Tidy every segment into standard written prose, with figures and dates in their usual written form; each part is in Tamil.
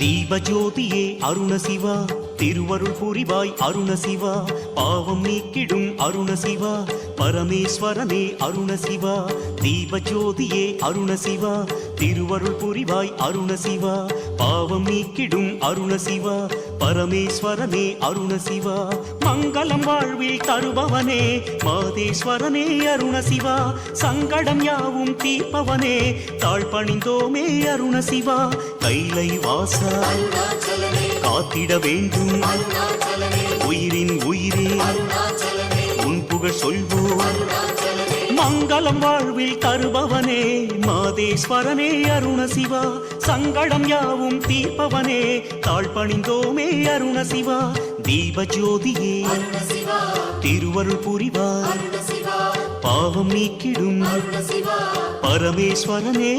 தீபஜோதியே அருணசிவா திருவருள் புரிவாய் அருணசிவா பாவம் நீக்கிடும் அருணசிவா பரமேஸ்வரனே அருணசிவா தீபஜோதியே அருணசிவா திருவருள் புரிவாய் அருணசிவா பாவம் நீக்கிடும் அருணசிவா பரமேஸ்வரனே அருணசிவா மங்களம் வாழ்வில் தருபவனே மாதேஸ்வரனே அருணசிவா சங்கடம் யாவும் தீர்ப்பவனே தாழ்பணிந்தோமே அருணசிவா கைலை வாசா காத்திட வேண்டும் உயிரின் உயிரே உன் புகழ் சொல்வோம் மங்களம் வாழ்வில் தருபவனே மாதேஸ்வரனே அருணசிவா சங்கடம் யாவும் தீர்ப்பவனே தாழ்பணிந்தோமே அருணசிவா தீபஜோதியே திருவருள் புரிவாய் பாவம் நீக்கிடும் பரமேஸ்வரனே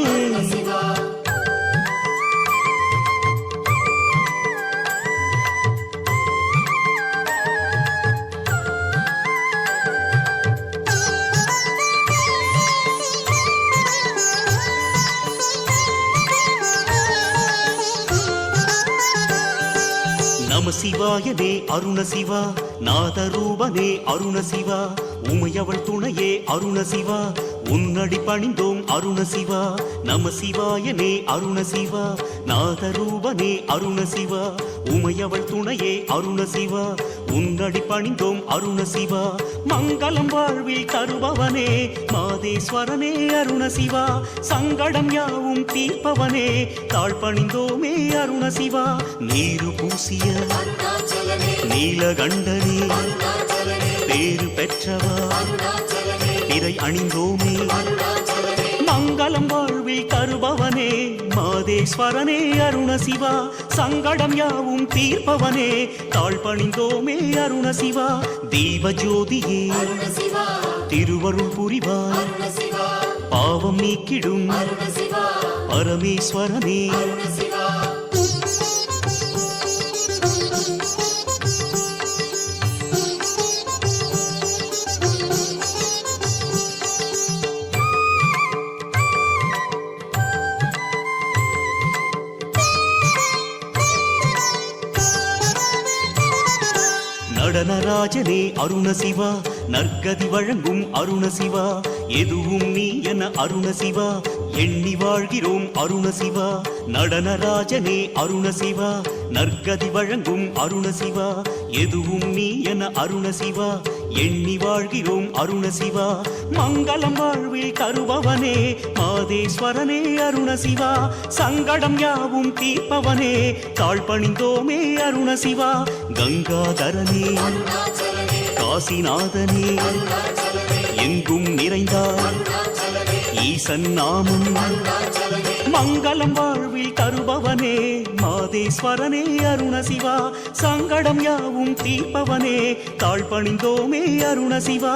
நம சிவாயனே அருணசிவா நாதரூபனே அருணசிவா உமையவள் துணையே அருணசிவா உன்னடி பணிந்தோம் அருணசிவா நம சிவாயனே அருணசிவா நாதரூபனே அருணசிவா உமையவள் துணையே அருணசிவா உன்னடி பணிந்தோம் அருணசிவா மங்களம் வாழ்வில் தருபவனே மாதேஸ்வரனே அருணசிவா சங்கடம் யாவும் தீர்ப்பவனே தாழ்பணிந்தோமே அருணசிவா நீரு பூசிய நீலகண்டனே பேரு பெற்றவா திரை அணிந்தோமே மங்களம் வாழ்வில் தருபவனே மாதேஸ்வரனே அருணசிவா சங்கடம் யாவும் தீர்ப்பவனே தாழ்பணிந்தோமே அருணசிவா தீபஜோதியே திருவருள் புரிவாய் பாவம் நீக்கிடும் பரமேஸ்வரனே நடனராஜனே அருணசிவா நற்கதி வழங்கும் அருணசிவா எதுவும் நீ என அருணசிவா எண்ணி வாழ்கிறோம் அருணசிவா நடனராஜனே அருணசிவா நற்கதி வழங்கும் அருணசிவா எதுவும் நீ என அருணசிவா எண்ணி வாழ்கிறோம் அருணசிவா மங்களம் வாழ்வில் தருபவனே மாதேஸ்வரனே அருணசிவா சங்கடம் யாவும் தீர்ப்பவனே தாழ்பணிந்தோமே அருணசிவா கங்காதரனே காசிநாதனே எங்கும் நிறைந்தார் ஈசன் நாமம் மங்களம் வாழ்வில் தருபவனே மாதேஸ்வரனே அருணசிவா சங்கடம் யாவும் தீர்ப்பவனே தாழ்பணிந்தோமே அருணசிவா